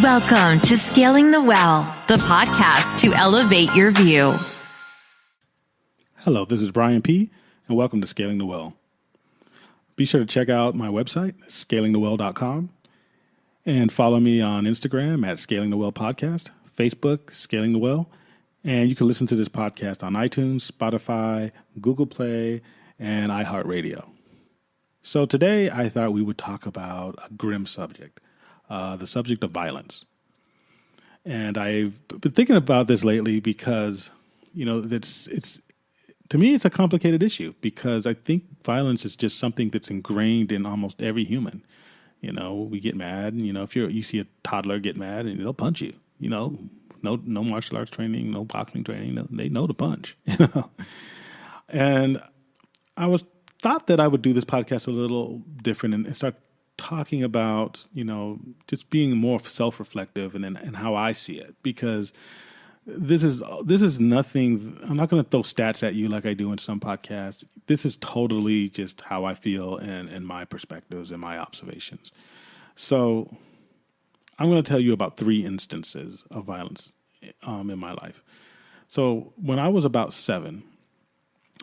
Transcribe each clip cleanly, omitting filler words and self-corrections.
Welcome to Scaling the Well, the podcast to elevate your view. Hello, this is Brian P., and welcome to Scaling the Well. Be sure to check out my website, scalingthewell.com, and follow me on Instagram at Scaling the Well Podcast, Facebook, Scaling the Well, and you can listen to this podcast on iTunes, Spotify, Google Play, and iHeartRadio. So today I thought we would talk about a grim subject, the subject of violence. And I've been thinking about this lately because, it's to me, it's a complicated issue because I think violence is just something that's ingrained in almost every human. We get mad, and, if you see a toddler get mad and they'll punch you, no martial arts training, no boxing training, they know to punch, And I thought that I would do this podcast a little different and start talking about, just being more self-reflective and how I see it, because this is nothing. I'm not going to throw stats at you like I do in some podcasts. This is totally just how I feel and my perspectives and my observations. So I'm going to tell you about 3 instances of violence in my life. So when I was about 7,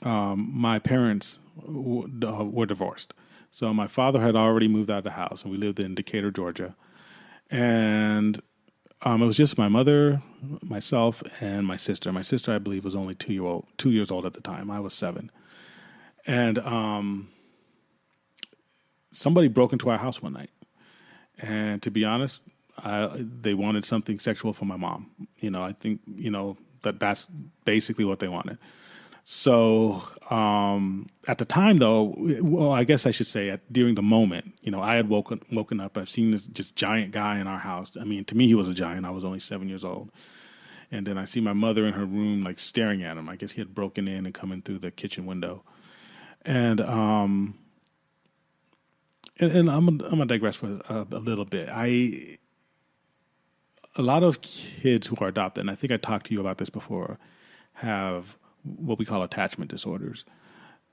my parents were divorced. So my father had already moved out of the house, and we lived in Decatur, Georgia. And it was just my mother, myself, and my sister. My sister, I believe, was only 2 years old at the time. I was 7. And somebody broke into our house one night. And to be honest, they wanted something sexual from my mom. I think, that's basically what they wanted. So at the time, though, I guess I should say during the moment, I had woken up. I've seen this just giant guy in our house. I mean, to me, he was a giant. I was only 7 years old. And then I see my mother in her room, like staring at him. I guess he had broken in and come in through the kitchen window. And I'm gonna digress for a little bit. A lot of kids who are adopted, and I think I talked to you about this before, have what we call attachment disorders.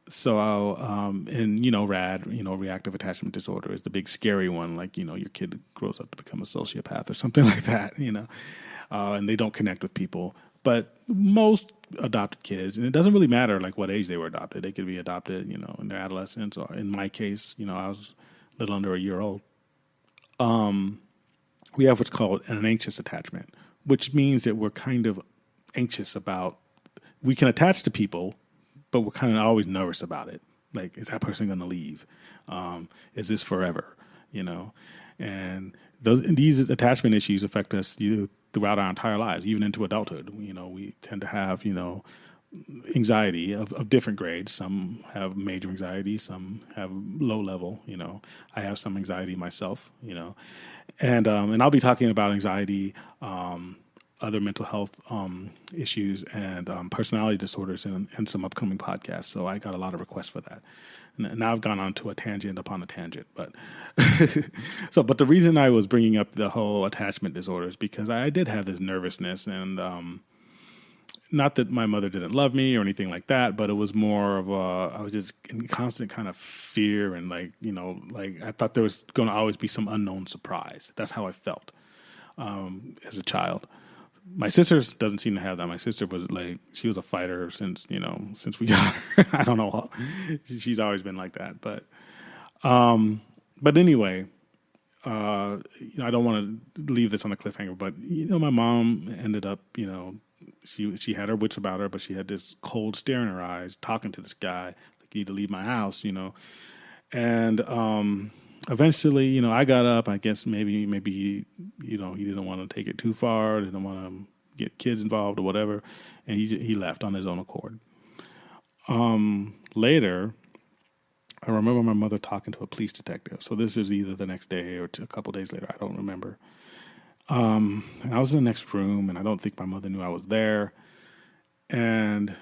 So, RAD, reactive attachment disorder is the big scary one. Like, your kid grows up to become a sociopath or something like that, and they don't connect with people. But most adopted kids, and it doesn't really matter like what age they were adopted. They could be adopted, in their adolescence, or in my case, I was a little under a year old. We have what's called an anxious attachment, which means that we're kind of anxious about. We can attach to people, but we're kind of always nervous about it. Like, is that person going to leave? Is this forever? And these attachment issues affect us throughout our entire lives, even into adulthood. We tend to have, anxiety of different grades. Some have major anxiety, some have low level. I have some anxiety myself. And I'll be talking about anxiety, other mental health issues, and personality disorders in some upcoming podcasts. So I got a lot of requests for that. And now I've gone on to a tangent upon a tangent. But but the reason I was bringing up the whole attachment disorder is because I did have this nervousness, and not that my mother didn't love me or anything like that, but it was more of I was just in constant kind of fear, and like I thought there was going to always be some unknown surprise. That's how I felt as a child. My sister doesn't seem to have that. My sister was she was a fighter since we got her. I don't know. She's always been like that. But anyway, I don't want to leave this on a cliffhanger, but, my mom ended up, she had her wits about her, but she had this cold stare in her eyes, talking to this guy, like, you need to leave my house, and, eventually, I got up. I guess maybe he didn't want to take it too far. Didn't want to get kids involved or whatever, and he left on his own accord. Later, I remember my mother talking to a police detective. So this is either the next day or a couple days later. I don't remember. And I was in the next room, and I don't think my mother knew I was there. And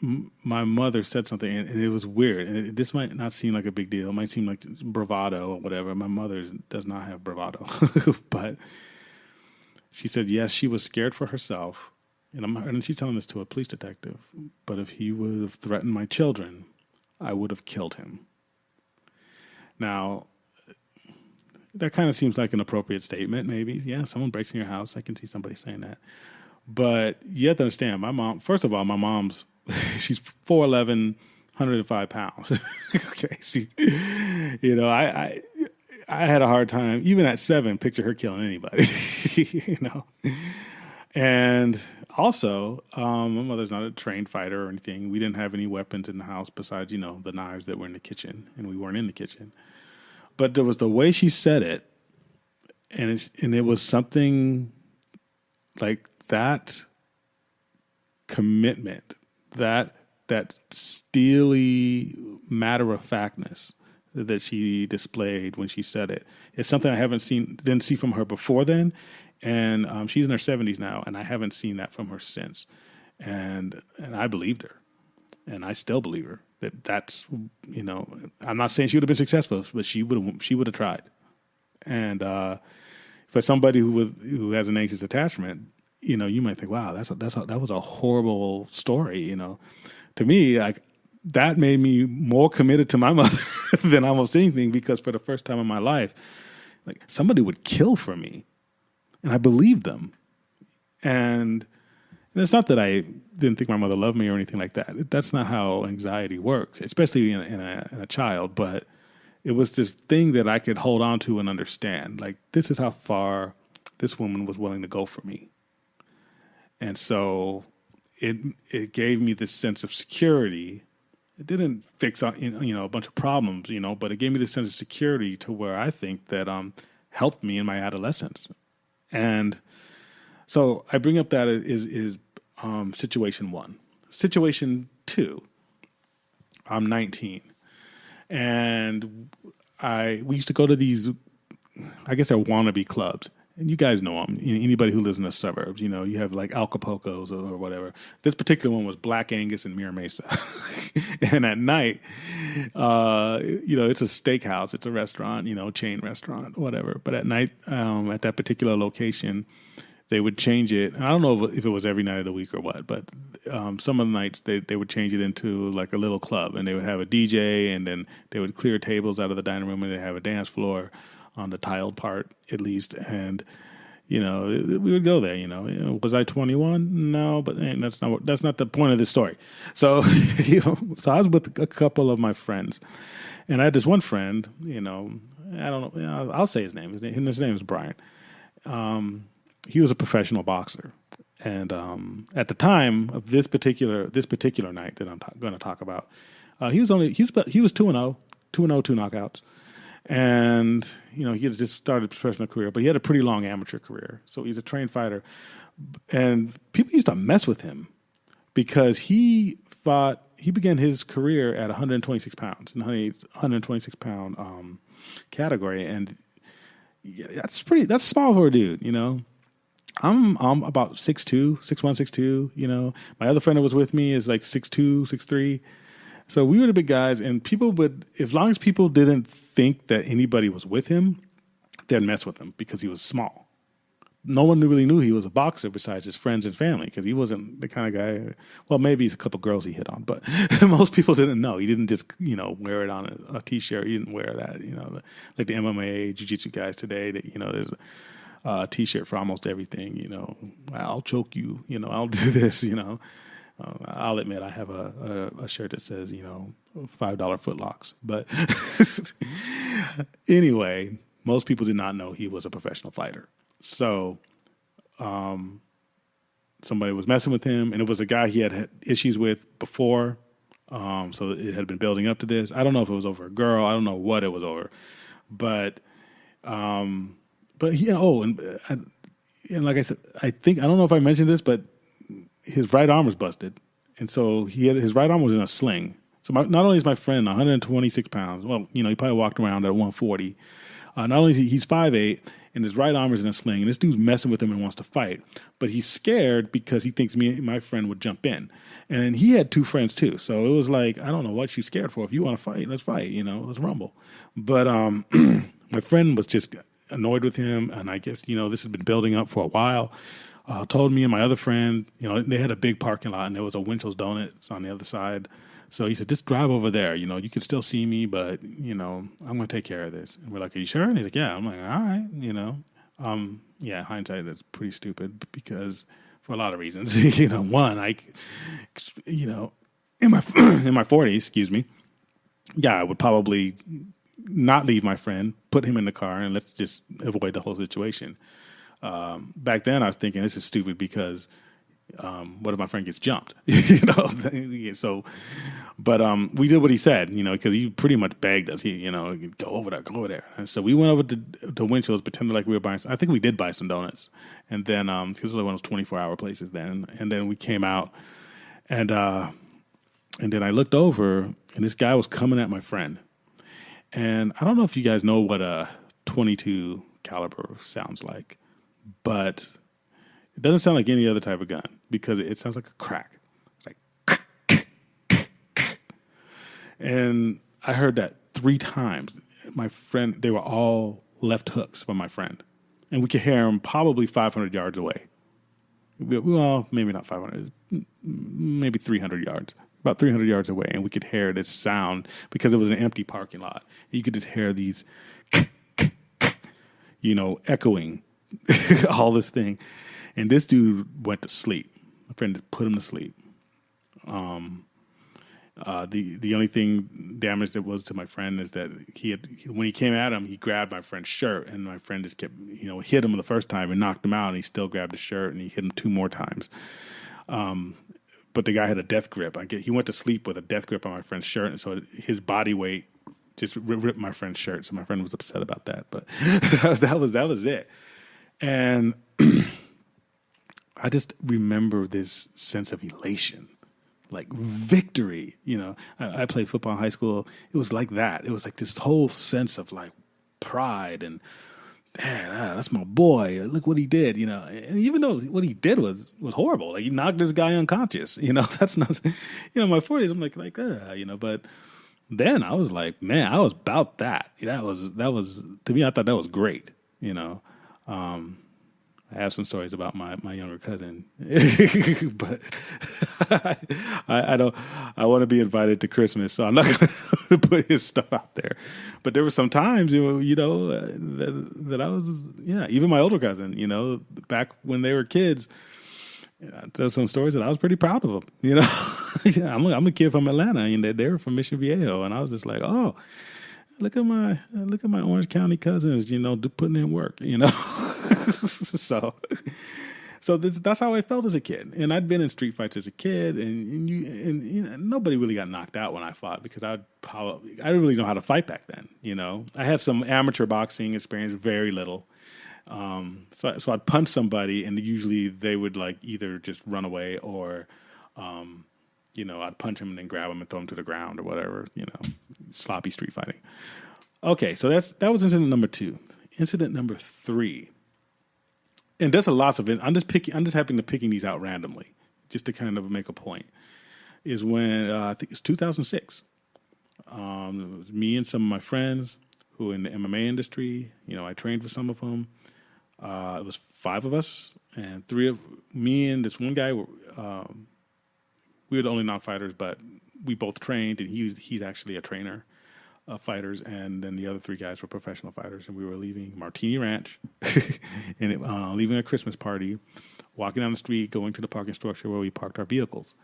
my mother said something, and it was weird. And this might not seem like a big deal. It might seem like bravado or whatever. My mother does not have bravado. But she said, yes, she was scared for herself. And she's telling this to a police detective. But if he would have threatened my children, I would have killed him. Now, that kind of seems like an appropriate statement, maybe. Yeah, someone breaks in your house. I can see somebody saying that. But you have to understand, my mom, first of all, my mom's, she's 4'11", 105 pounds. Okay. I had a hard time, even at 7, picture her killing anybody, And also, my mother's not a trained fighter or anything. We didn't have any weapons in the house besides, the knives that were in the kitchen, and we weren't in the kitchen. But there was the way she said it, and it was something like that commitment, that steely matter-of-factness that she displayed when she said it. It's something I didn't see from her before then, and she's in her 70s now, and I haven't seen that from her since. And I believed her, and I still believe her. That's I'm not saying she would have been successful, but she would have tried. And for somebody who has an anxious attachment, you might think, wow, that was a horrible story. To me, like, that made me more committed to my mother than almost anything, because for the first time in my life, like, somebody would kill for me, and I believed them. And it's not that I didn't think my mother loved me or anything like that. That's not how anxiety works, especially in a child. But it was this thing that I could hold on to and understand. Like, this is how far this woman was willing to go for me. And so it gave me this sense of security. It didn't fix a bunch of problems, but it gave me this sense of security to where I think that helped me in my adolescence. And so I bring up that is situation 1. Situation 2, I'm 19, and we used to go to these, I guess they're wannabe clubs. And you guys know them. Anybody who lives in the suburbs, you have like Acapulco's or whatever. This particular one was Black Angus in Mira Mesa. And at night, it's a steakhouse. It's a restaurant, chain restaurant, whatever. But at night, at that particular location, they would change it. And I don't know if it was every night of the week or what, but some of the nights they would change it into like a little club. And they would have a DJ, and then they would clear tables out of the dining room, and they'd have a dance floor on the tiled part, at least. And, we would go there, Was I 21? No, but that's not the point of this story. So, so I was with a couple of my friends, and I had this one friend, I don't know, I'll say his name. His name is Brian. He was a professional boxer. And at the time of this particular night that I'm going to talk about, he was 2-0, 2 knockouts. And, he had just started his professional career, but he had a pretty long amateur career. So he's a trained fighter. And people used to mess with him because he began his career at 126 pounds, in the 126 pound category. And that's small for a dude, I'm about 6'2", 6'1", 6'2", My other friend that was with me is like 6'2", 6'3". So we were the big guys, and people would, as long as people didn't think that anybody was with him, they'd mess with him because he was small. No one really knew he was a boxer besides his friends and family, because he wasn't the kind of guy, well, maybe he's a couple girls he hit on, but most people didn't know. He didn't just, wear it on a T-shirt. He didn't wear that, like the MMA, jiu-jitsu guys today, that, there's a T-shirt for almost everything, I'll choke you, I'll do this, I'll admit I have a shirt that says, $5 footlocks. But anyway, most people did not know he was a professional fighter. So somebody was messing with him, and it was a guy he had issues with before. So it had been building up to this. I don't know if it was over a girl. I don't know what it was over. But and like I said, I don't know if I mentioned this, but his right arm was busted, and so his right arm was in a sling. So not only is my friend 126 pounds, well, he probably walked around at 140. Not only is he's 5'8", and his right arm is in a sling, and this dude's messing with him and wants to fight, but he's scared because he thinks my friend would jump in. And he had 2 friends too, so it was like, I don't know what you're scared for. If you want to fight, let's fight, let's rumble. But my friend was just annoyed with him, and I guess, this had been building up for a while. Told me and my other friend, they had a big parking lot, and there was a Winchell's Donuts on the other side. So he said, just drive over there. You know, you can still see me, but, you know, I'm going to take care of this. And we're like, are you sure? And he's like, yeah. I'm like, all right, you know. Yeah, hindsight, that's pretty stupid because for a lot of reasons. You know, one, you know, in my in my 40s, excuse me, yeah, I would probably not leave my friend, put him in the car, and let's just avoid the whole situation. Back then, I was thinking this is stupid because what if my friend gets jumped? You know, so, but we did what he said, you know, because he pretty much begged us. He, you know, go over there. And so we went over to Winchell's, pretended like we were buying. I think we did buy some donuts, and then because it was one of those 24-hour places then, and then we came out, and then I looked over, and this guy was coming at my friend, and I don't know if you guys know what a 22 caliber sounds like, but it doesn't sound like any other type of gun because it sounds like a crack. It's like, and I heard that 3 times. My friend, they were all left hooks from my friend, and we could hear him probably 500 yards away. Well, maybe not 500, maybe 300 yards, about 300 yards away, and we could hear this sound because it was an empty parking lot. You could just hear these, you know, echoing all this thing. And this dude went to sleep. My friend just put him to sleep. The only thing damage that was to my friend is that when he came at him, he grabbed my friend's shirt, and my friend just kept, you know, hit him the first time and knocked him out, and he still grabbed his shirt, and he hit him 2 more times. But the guy had a death grip. He went to sleep with a death grip on my friend's shirt, and so his body weight just ripped my friend's shirt. So my friend was upset about that, but that was it. And I just remember this sense of elation, like victory. You know, I played football in high school. It was like that. It was like this whole sense of like pride and, man, that's my boy. Look what he did. You know, and even though what he did was horrible, like he knocked this guy unconscious. You know, that's not. You know, my 40s, I'm like, you know, but then I was like, man, I was about that. That was to me. I thought that was great. You know. I have some stories about my younger cousin, but I don't. I want to be invited to Christmas, so I'm not going to put his stuff out there. But there were some times, you know, that I was, yeah. Even my older cousin, you know, back when they were kids, there's some stories that I was pretty proud of them. You know, yeah, I'm a kid from Atlanta, and they were from Mission Viejo, and I was just like, oh. Look at my Orange County cousins, you know, putting in work, you know. so that's how I felt as a kid, and I'd been in street fights as a kid, and you know, nobody really got knocked out when I fought because I didn't really know how to fight back then, you know. I had some amateur boxing experience, very little. So I'd punch somebody, and usually they would like either just run away or. You know, I'd punch him and then grab him and throw him to the ground or whatever, you know, sloppy street fighting. Okay, so that was incident number 2. Incident number 3. And there's a lot of it. I'm just happening to picking these out randomly just to kind of make a point. Is when I think it's 2006. It was me and some of my friends who were in the MMA industry. You know, I trained with some of them. It was 5 of us, and 3 of me and this one guy were. We were the only non-fighters, but we both trained, and he's actually a trainer of fighters, and then the other 3 guys were professional fighters, and we were leaving Martini Ranch, and leaving a Christmas party, walking down the street, going to the parking structure where we parked our vehicles,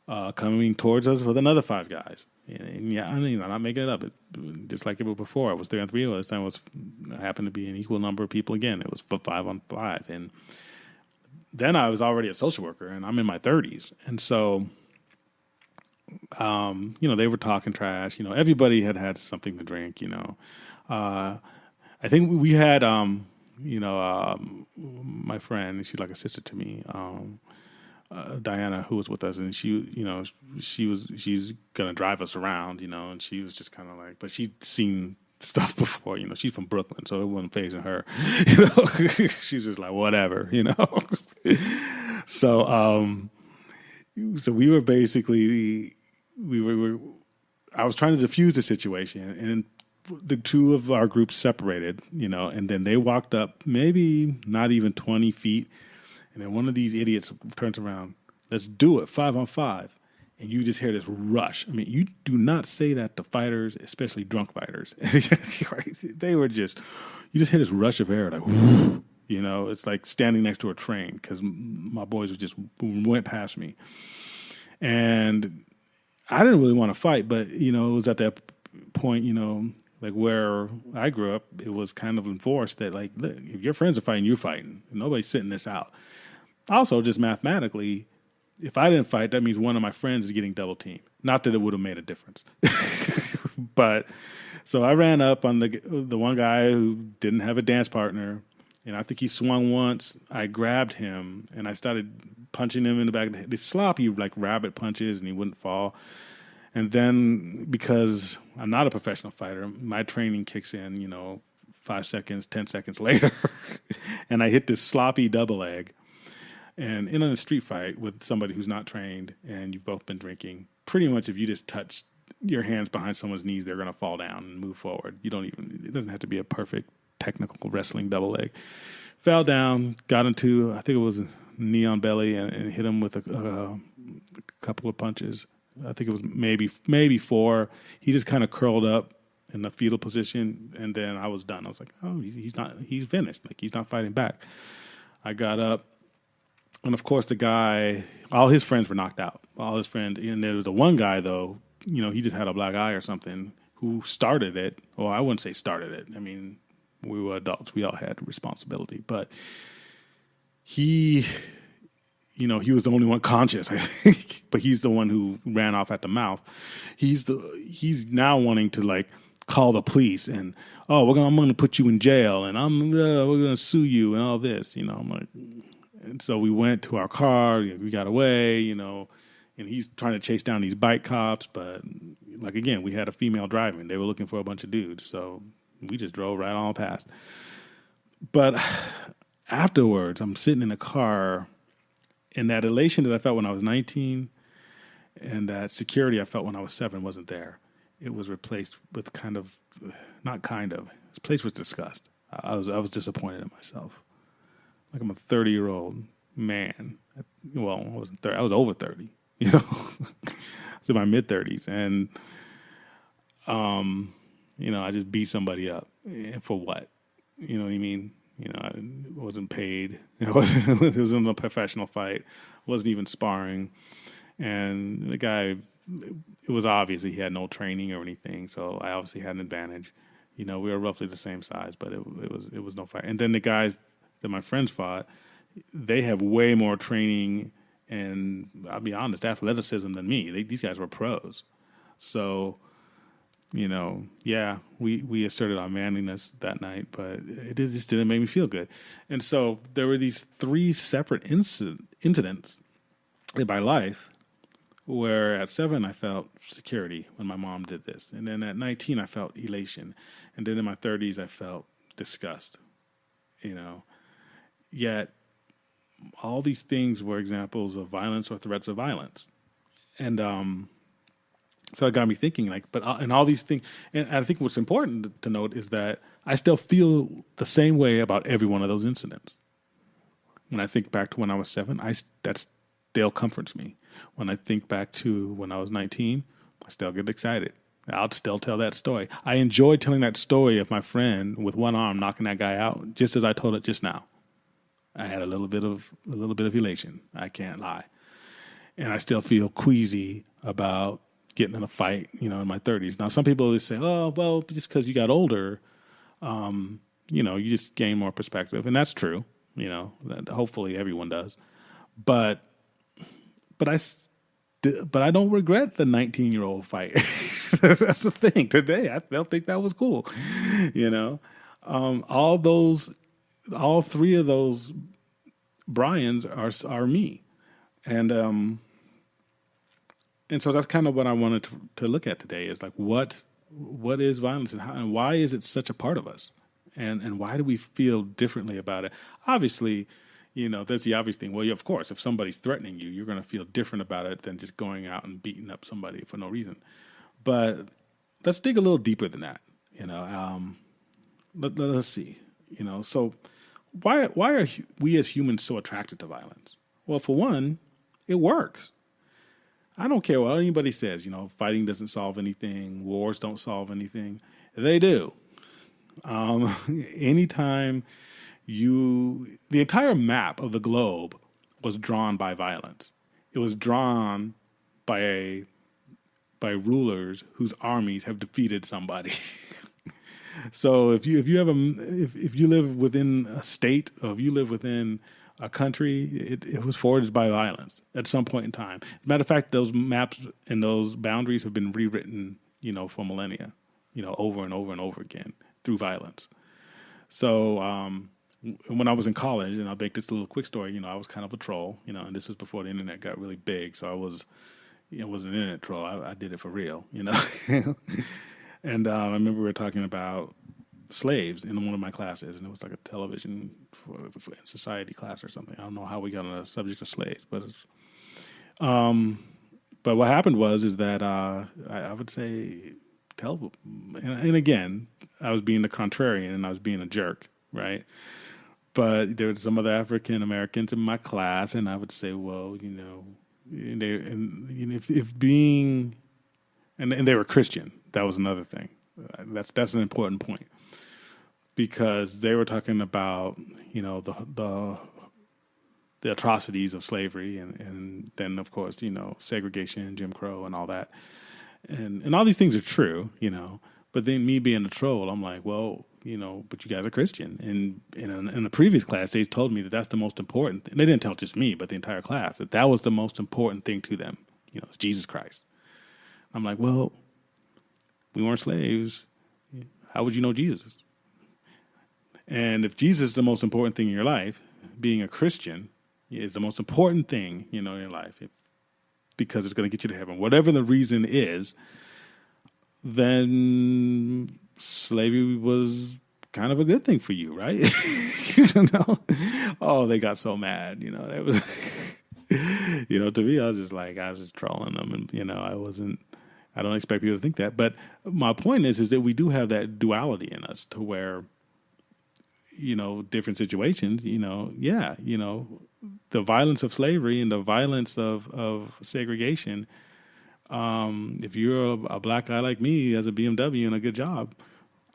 coming towards us with another 5 guys. And yeah, I mean, I'm not making it up. Just like it was before, I was 3 on 3. This time it happened to be an equal number of people again. It was 5 on 5, and then I was already a social worker, and I'm in my 30s. And so, you know, they were talking trash. You know, everybody had something to drink, you know. I think we had, you know, my friend, she's like a sister to me, Diana, who was with us, and she, you know, she's going to drive us around, you know, and she was just kind of like, but she'd seen stuff before, you know. She's from Brooklyn, so it wasn't phasing her, you know. She's just like, whatever, you know. So we were basically I was trying to defuse the situation, and the 2 of our groups separated, you know, and then they walked up maybe not even 20 feet, and then one of these idiots turns around, let's do it, 5 on 5. and you just hear this rush. I mean, you do not say that to fighters, especially drunk fighters. They were just, you just hear this rush of air, like, whoo, you know, it's like standing next to a train because my boys just went past me. And I didn't really want to fight, but, you know, it was at that point, you know, like where I grew up, it was kind of enforced that, like, look, if your friends are fighting, you're fighting. Nobody's sitting this out. Also, just mathematically, if I didn't fight, that means one of my friends is getting double teamed. Not that it would have made a difference. But so I ran up on the one guy who didn't have a dance partner, and I think he swung once. I grabbed him, and I started punching him in the back of the head. These sloppy, like, rabbit punches, and he wouldn't fall. And then, because I'm not a professional fighter, my training kicks in, you know, 5 seconds, 10 seconds later. And I hit this sloppy double leg. And in a street fight with somebody who's not trained and you've both been drinking, pretty much if you just touch your hands behind someone's knees, they're going to fall down and move forward. It doesn't have to be a perfect technical wrestling double leg. Fell down, got into, I think it was a knee on belly, and hit him with a couple of punches. I think it was maybe 4. He just kind of curled up in the fetal position, and then I was done. I was like, oh, he's finished. Like, he's not fighting back. I got up, and of course the guy, all his friends were knocked out. All his friends, and there was the one guy though, you know, he just had a black eye or something, who started it. Well, I wouldn't say started it. I mean, we were adults. We all had responsibility, but he, you know, he was the only one conscious, I think, but he's the one who ran off at the mouth. He's now wanting to, like, call the police and, oh, I'm going to put you in jail, and we're going to sue you and all this, you know. I'm like, and so we went to our car, we got away, you know, and he's trying to chase down these bike cops, but, like, again, we had a female driving. They were looking for a bunch of dudes, so we just drove right on past. But afterwards, I'm sitting in the car, and that elation that I felt when I was 19 and that security I felt when I was 7 wasn't there. It was replaced with replaced with disgust. I was disappointed in myself. Like, I'm a 30-year-old man. Well, I wasn't 30. I was over 30, you know. I was in my mid-30s. And, you know, I just beat somebody up. And for what? You know what I mean? You know, I wasn't paid. It wasn't a professional fight. It wasn't even sparring. And the guy, it was obvious that he had no training or anything, so I obviously had an advantage. You know, we were roughly the same size, but it was no fight. And then the guys that my friends fought, they have way more training and, I'll be honest, athleticism than me. These guys were pros. So, you know, yeah, we asserted our manliness that night, but it just didn't make me feel good. And so there were these 3 separate incidents in my life where at 7 I felt security when my mom did this. And then at 19 I felt elation. And then in my 30s I felt disgust, you know. Yet all these things were examples of violence or threats of violence. And so it got me thinking, like, and all these things, and I think what's important to note is that I still feel the same way about every one of those incidents. When I think back to when I was 7, that still comforts me. When I think back to when I was 19, I still get excited. I'll still tell that story. I enjoy telling that story of my friend with one arm knocking that guy out, just as I told it just now. I had a little bit of elation. I can't lie. And I still feel queasy about getting in a fight, you know, in my 30s. Now, some people always say, oh, well, just because you got older, you know, you just gain more perspective. And that's true, you know, hopefully everyone does. But I don't regret the 19-year-old fight. That's the thing. Today, I don't think that was cool, you know. All 3 of those Brians are me. And so that's kind of what I wanted to look at today is, like, what is violence and why is it such a part of us? And why do we feel differently about it? Obviously, you know, there's the obvious thing. Well, of course, if somebody's threatening you, you're going to feel different about it than just going out and beating up somebody for no reason. But let's dig a little deeper than that, you know. Let's see, you know. So why are we as humans so attracted to violence? Well, for one, it works. I don't care what anybody says. Fighting doesn't solve anything. Wars don't solve anything. They do. Anytime the entire map of the globe was drawn by violence. It was drawn by rulers whose armies have defeated somebody. So if you live within a state, or if you live within a country, it was forged by violence at some point in time. As a matter of fact, those maps and those boundaries have been rewritten, for millennia, over and over and over again through violence. So when I was in college, and I'll make this a little quick story, I was kind of a troll, and this was before the internet got really big. So I wasn't an internet troll. I did it for real, And I remember we were talking about slaves in one of my classes, and it was like a television for society class or something. I don't know how we got on the subject of slaves, but what happened is that I would say and again, I was being the contrarian and I was being a jerk, right? But there were some other African Americans in my class, and I would say, well, if being, and they were Christian. That was another thing. That's an important point, because they were talking about the atrocities of slavery and then of course segregation, Jim Crow, and all that, and all these things are true, But then me being a troll, I'm like, well, but you guys are Christian, and in the previous class they told me that that's the most important. And they didn't tell just me, but the entire class, that was the most important thing to them. It's Jesus Christ. I'm like, well, we weren't slaves. How would you know Jesus? And if Jesus is the most important thing in your life, being a Christian is the most important thing, in your life, because it's going to get you to heaven, whatever the reason is, then slavery was kind of a good thing for you, right? Oh, they got so mad, It was, to me, I was just trolling them, and, I don't expect people to think that. But my point is that we do have that duality in us to where, different situations, the violence of slavery and the violence of segregation. If you're a black guy like me, has a BMW and a good job,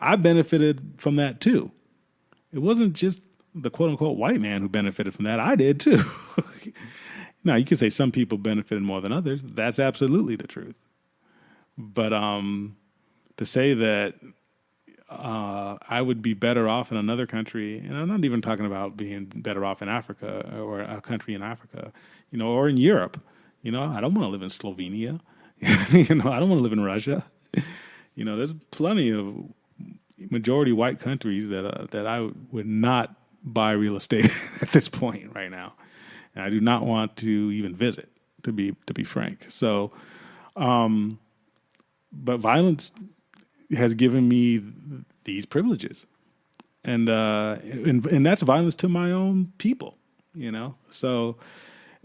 I benefited from that too. It wasn't just the quote unquote white man who benefited from that. I did too. Now, you could say some people benefited more than others. That's absolutely the truth. But to say that I would be better off in another country, and I'm not even talking about being better off in Africa or a country in Africa, or in Europe. I don't want to live in Slovenia. I don't want to live in Russia. There's plenty of majority white countries that I would not buy real estate at this point right now, and I do not want to even visit. To be frank, so. But violence has given me these privileges, and that's violence to my own people, So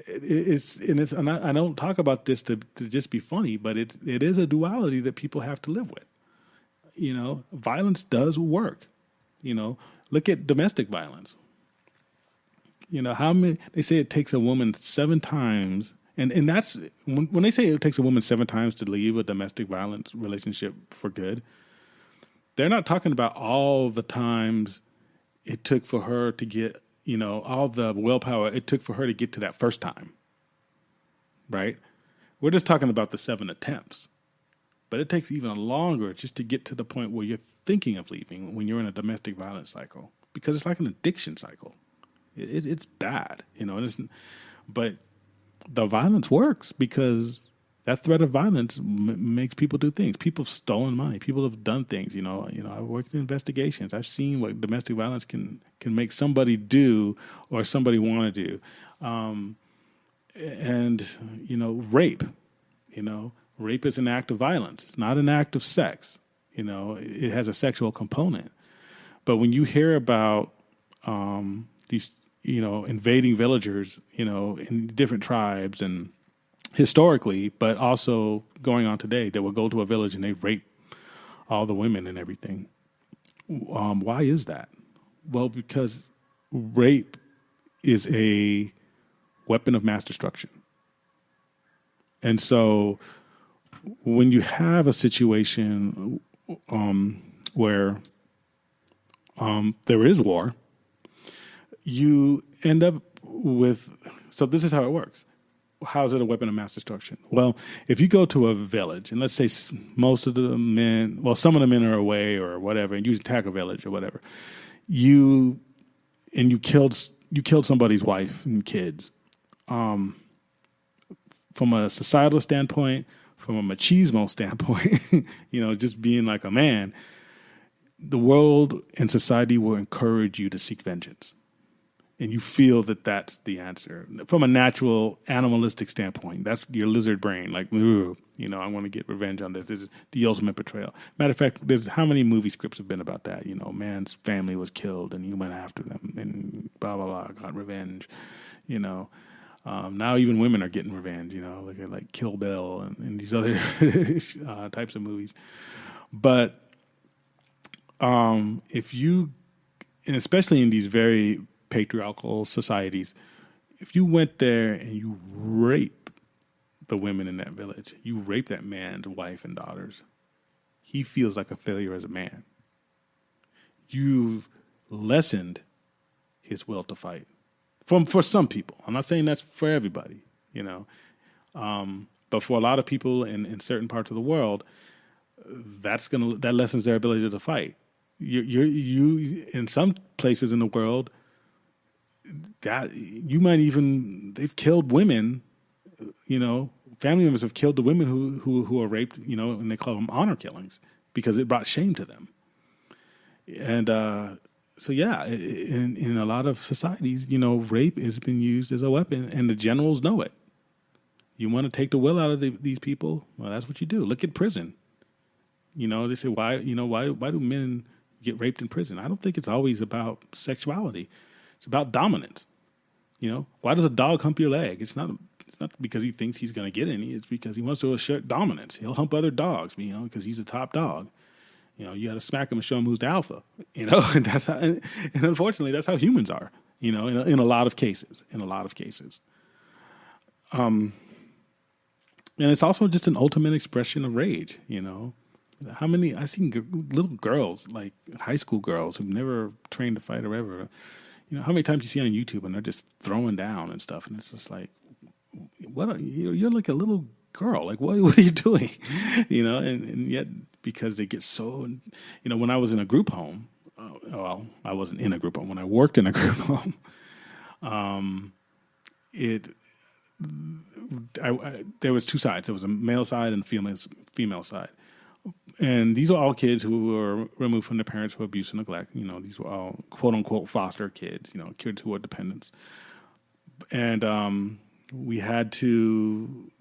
and I don't talk about this to just be funny, but it is a duality that people have to live with. Violence does work. Look at domestic violence. How many, they say it takes a woman 7 times. And that's when they say it takes a woman 7 times to leave a domestic violence relationship for good, they're not talking about all the times it took for her to get, all the willpower it took for her to get to that first time. Right? We're just talking about the 7 attempts. But it takes even longer just to get to the point where you're thinking of leaving when you're in a domestic violence cycle, because it's like an addiction cycle. It's bad, but the violence works because that threat of violence makes people do things. People have stolen money. People have done things. I've worked in investigations. I've seen what domestic violence can make somebody do or somebody want to do. Rape. Rape is an act of violence. It's not an act of sex. It has a sexual component. But when you hear about these invading villagers, in different tribes and historically, but also going on today, that will go to a village and they rape all the women and everything. Why is that? Well, because rape is a weapon of mass destruction. And so when you have a situation where there is war, you end up with, so this is how it works. How is it a weapon of mass destruction? Well, if you go to a village, and let's say most of the men, well, some of the men are away or whatever, and you attack a village or whatever, you killed somebody's wife and kids. From a societal standpoint, from a machismo standpoint, just being like a man, the world and society will encourage you to seek vengeance. And you feel that that's the answer. From a natural, animalistic standpoint, that's your lizard brain. Like, I want to get revenge on this. This is the ultimate betrayal. Matter of fact, there's how many movie scripts have been about that? Man's family was killed and he went after them and blah, blah, blah, got revenge. Now even women are getting revenge, look at like Kill Bill and these other types of movies. But if you, and especially in these very patriarchal societies, if you went there and you rape the women in that village, you rape that man's wife and daughters, he feels like a failure as a man. You've lessened his will to fight. For some people. I'm not saying that's for everybody, but for a lot of people in certain parts of the world, that lessens their ability to fight. You in some places in the world, that you might even, they've killed women, family members have killed the women who are raped, and they call them honor killings because it brought shame to them. And so yeah, in a lot of societies, rape has been used as a weapon, and the generals know it. You want to take the will out of these people? Well, that's what you do. Look at prison. They say, why do men get raped in prison? I don't think it's always about sexuality. It's about dominance. Why does a dog hump your leg? It's not because he thinks he's going to get any. It's because he wants to assert dominance. He'll hump other dogs, because he's the top dog. You got to smack him and show him who's the alpha. And that's how. And unfortunately, that's how humans are. In a lot of cases. And it's also just an ultimate expression of rage. How many I've seen little girls, like high school girls, who've never trained to fight or ever. How many times you see on YouTube and they're just throwing down and stuff, and it's just like, what? You're like a little girl. Like, what are you doing? And yet because they get so, when I was in a group home, I wasn't in a group home. When I worked in a group home, there was two sides. There was a male side and a female side. And these are all kids who were removed from their parents for abuse and neglect. These were all quote unquote foster kids, kids who were dependents. And we had to,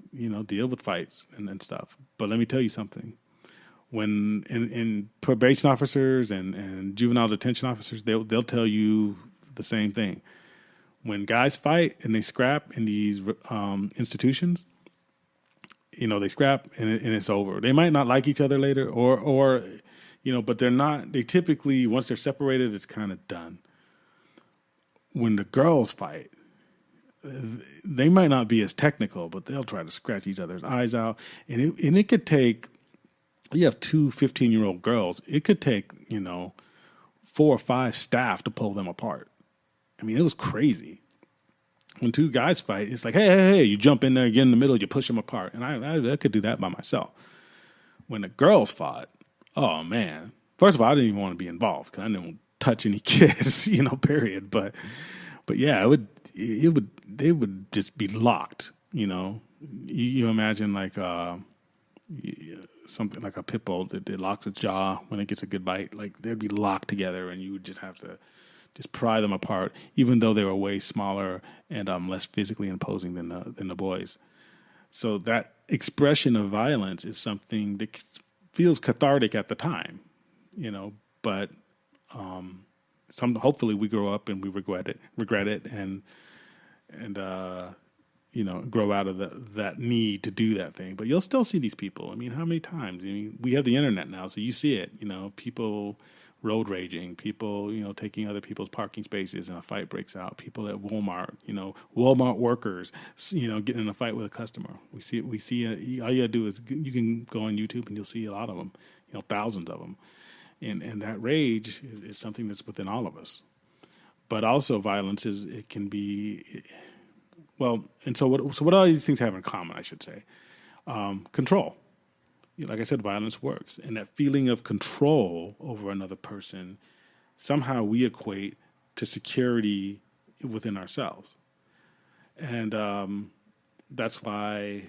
deal with fights and stuff. But let me tell you something. When in probation officers and juvenile detention officers, they'll tell you the same thing. When guys fight and they scrap in these institutions, they scrap and it's over. They might not like each other later or but they typically, once they're separated, it's kind of done. When the girls fight, they might not be as technical, but they'll try to scratch each other's eyes out. And it could take, you have two 15-year-old girls, it could take, 4 or 5 staff to pull them apart. I mean, it was crazy. When two guys fight, it's like, hey, you jump in there, get in the middle, you push them apart. And I could do that by myself. When the girls fought, oh, man. First of all, I didn't even want to be involved because I didn't touch any kids, period. But yeah, they would just be locked, You imagine like something like a pit bull that locks its jaw when it gets a good bite. Like they'd be locked together and you would just have to just pry them apart, even though they were way smaller and less physically imposing than the boys. So that expression of violence is something that feels cathartic at the time, But hopefully we grow up and we regret it, and grow out of that need to do that thing. But you'll still see these people. I mean, how many times? I mean, we have the internet now, so you see it. People road raging, people, taking other people's parking spaces and a fight breaks out, people at Walmart, Walmart workers, getting in a fight with a customer. We see, all you gotta do is you can go on YouTube and you'll see a lot of them, thousands of them. And that rage is something that's within all of us. But also violence it can be, and so what all these things have in common, I should say? Control. Like I said, violence works. And that feeling of control over another person, somehow we equate to security within ourselves. And that's why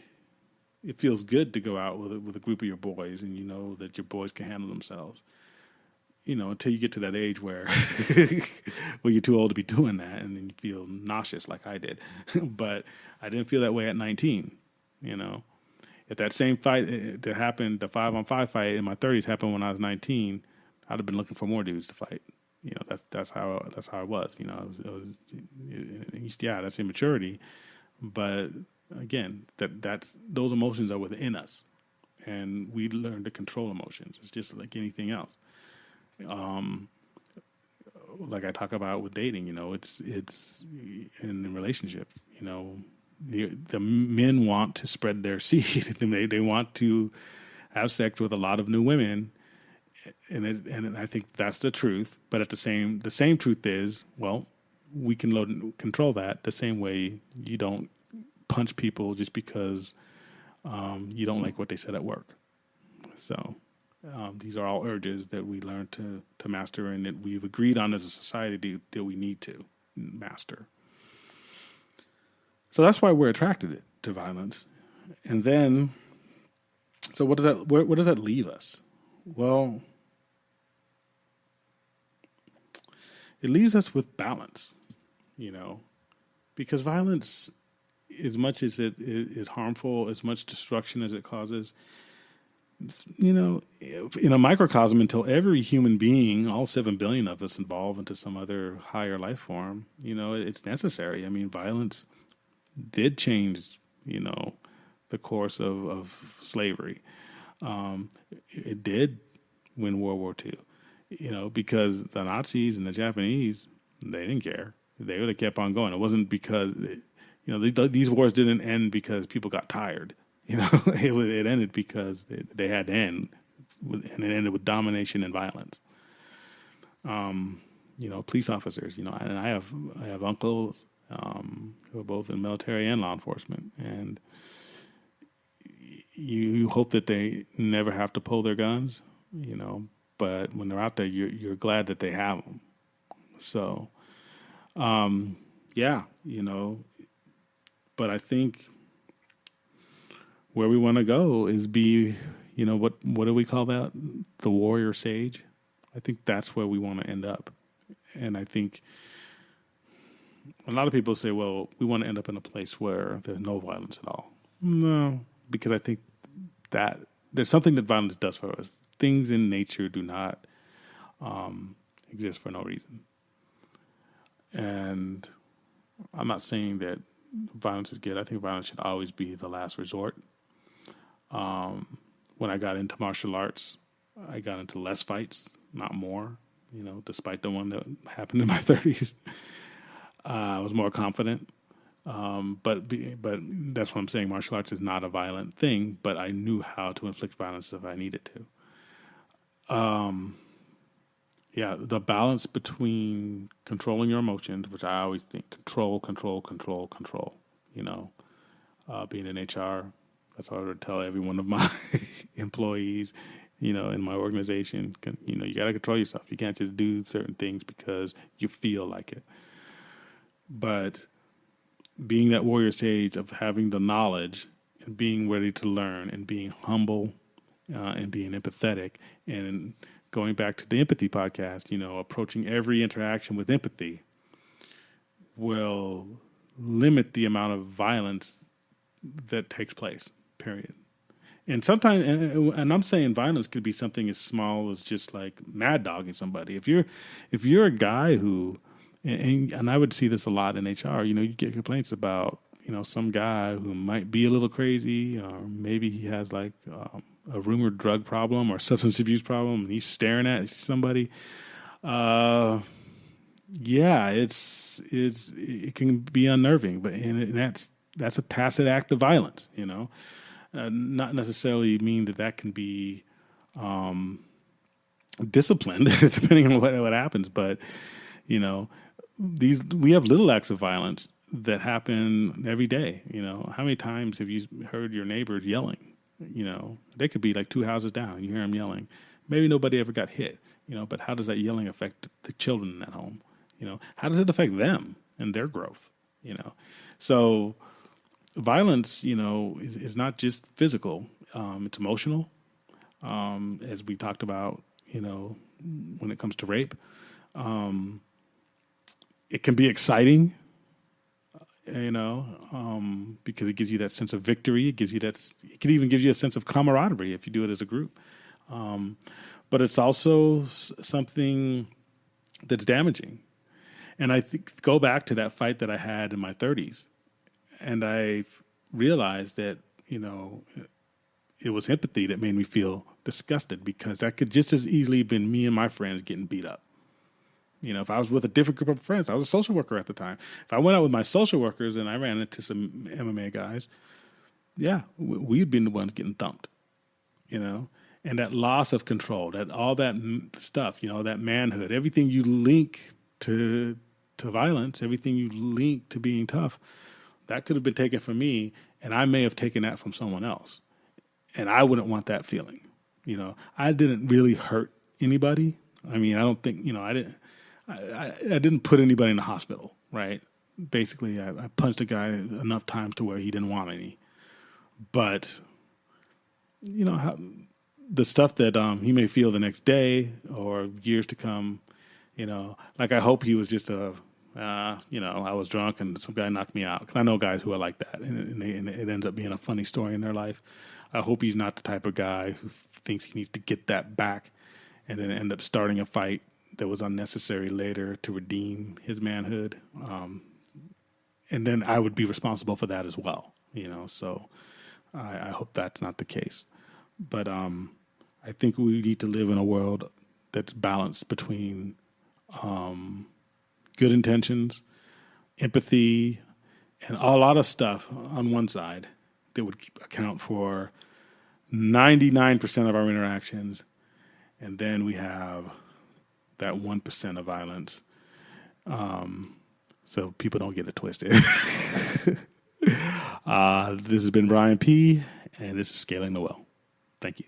it feels good to go out with a group of your boys and you know that your boys can handle themselves. Until you get to that age where you're too old to be doing that and then you feel nauseous like I did. But I didn't feel that way at 19, If that same fight that happened, the 5-on-5 fight in my 30s happened when I was 19, I'd have been looking for more dudes to fight. That's how I was. That's immaturity, but again, that's those emotions are within us, and we learn to control emotions. It's just like anything else. Like I talk about with dating, it's in relationships, the men want to spread their seed and they want to have sex with a lot of new women. And I think that's the truth. But the same truth is, we can control that the same way you don't punch people just because, you don't like what they said at work. So, these are all urges that we learn to master and that we've agreed on as a society that we need to master. So that's why we're attracted to violence. And then, so what does that, where does that leave us? Well, it leaves us with balance, because violence, as much as it is harmful, as much destruction as it causes, in a microcosm, until every human being, all 7 billion of us, evolve into some other higher life form, it's necessary. I mean, violence did change, the course of slavery. It did win World War II, because the Nazis and the Japanese, they didn't care. They would have kept on going. It wasn't because, these wars didn't end because people got tired. It ended because they had to end, and it ended with domination and violence. Police officers, and I have uncles who are both in military and law enforcement, and you hope that they never have to pull their guns, but when they're out there, you're glad that they have them. So, but I think where we want to go is be, what do we call that? The warrior sage. I think that's where we want to end up. And I think a lot of people say, well, we want to end up in a place where there's no violence at all. No, because I think that there's something that violence does for us. Things in nature do not exist for no reason. And I'm not saying that violence is good. I think violence should always be the last resort. When I got into martial arts, I got into less fights, not more, despite the one that happened in my 30s. I was more confident. But that's what I'm saying. Martial arts is not a violent thing, but I knew how to inflict violence if I needed to. The balance between controlling your emotions, which I always think control. Being in HR, that's what I would tell every one of my employees, in my organization. You got to control yourself. You can't just do certain things because you feel like it. But being that warrior sage of having the knowledge and being ready to learn and being humble and being empathetic, and going back to the empathy podcast, approaching every interaction with empathy will limit the amount of violence that takes place, period. And sometimes, and I'm saying violence could be something as small as just like mad dogging somebody. If you're a guy who, and I would see this a lot in HR, you get complaints about, some guy who might be a little crazy, or maybe he has like a rumored drug problem or substance abuse problem, and he's staring at somebody, yeah, it can be unnerving, but that's a tacit act of violence, not necessarily mean that can be disciplined depending on what happens, but we have little acts of violence that happen every day. How many times have you heard your neighbors yelling? They could be like 2 houses down. You hear them yelling. Maybe nobody ever got hit, but how does that yelling affect the children in that home? How does it affect them and their growth? So violence, is not just physical. It's emotional. As we talked about, when it comes to rape, it can be exciting, because it gives you that sense of victory. It can even give you a sense of camaraderie if you do it as a group. But it's also something that's damaging. And I go back to that fight that I had in my 30s, and I realized that, it was empathy that made me feel disgusted, because that could just as easily have been me and my friends getting beat up. If I was with a different group of friends, I was a social worker at the time. If I went out with my social workers and I ran into some MMA guys, yeah, we'd been the ones getting thumped, and that loss of control, all that stuff, that manhood, everything you link to violence, everything you link to being tough, that could have been taken from me, and I may have taken that from someone else, and I wouldn't want that feeling. I didn't really hurt anybody. I mean, I don't think, I didn't put anybody in the hospital, right? Basically, I punched a guy enough times to where he didn't want any. But, the stuff that he may feel the next day or years to come, like I hope he was just I was drunk and some guy knocked me out. Because I know guys who are like that, and it ends up being a funny story in their life. I hope he's not the type of guy who thinks he needs to get that back and then end up starting a fight that was unnecessary later to redeem his manhood. And then I would be responsible for that as well, so I hope that's not the case. But I think we need to live in a world that's balanced between good intentions, empathy, and a lot of stuff on one side that would account for 99% of our interactions. And then we have that 1% of violence. So people don't get it twisted. This has been Brian P., and this is Scaling the Well. Thank you.